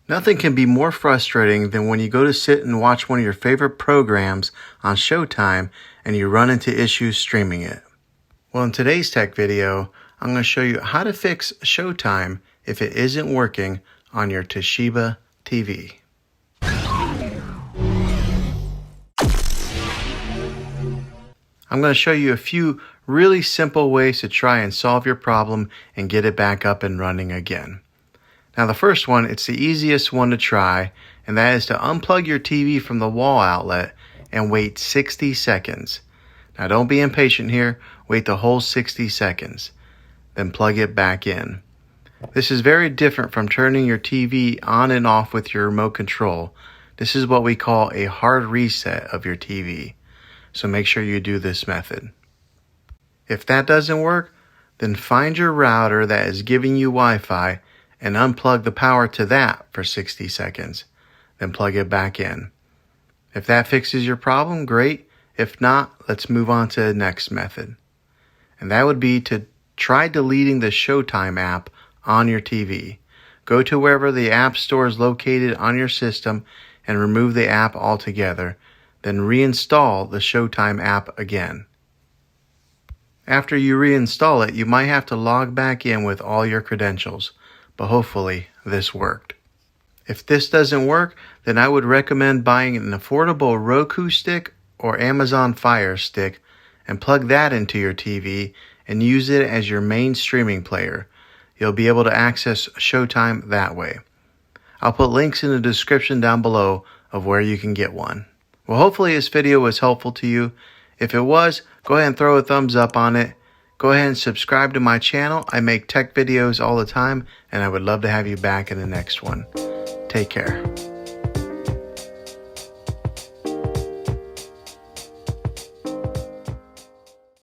Nothing can be more frustrating than when you go to sit and watch one of your favorite programs on Showtime and you run into issues streaming it. Well, in today's tech video, I'm going to show you how to fix Showtime if it isn't working on your Toshiba TV. I'm going to show you a few really simple ways to try and solve your problem and get it back up and running again. Now the first one, it's the easiest one to try, and that is to unplug your TV from the wall outlet and wait 60 seconds. Now don't be impatient here, wait the whole 60 seconds, then plug it back in. This is very different from turning your TV on and off with your remote control. This is what we call a hard reset of your TV. So make sure you do this method. If that doesn't work, then find your router that is giving you Wi-Fi and unplug the power to that for 60 seconds. Then plug it back in. If that fixes your problem, great. If not, let's move on to the next method. And that would be to try deleting the Showtime app on your TV. Go to wherever the app store is located on your system and remove the app altogether. Then reinstall the Showtime app again. After you reinstall it, you might have to log back in with all your credentials, but hopefully this worked. If this doesn't work, then I would recommend buying an affordable Roku stick or Amazon Fire Stick and plug that into your TV and use it as your main streaming player. You'll be able to access Showtime that way. I'll put links in the description down below of where you can get one. Well, hopefully this video was helpful to you. If it was, go ahead and throw a thumbs up on it. Go ahead and subscribe to my channel. I make tech videos all the time, and I would love to have you back in the next one. Take care.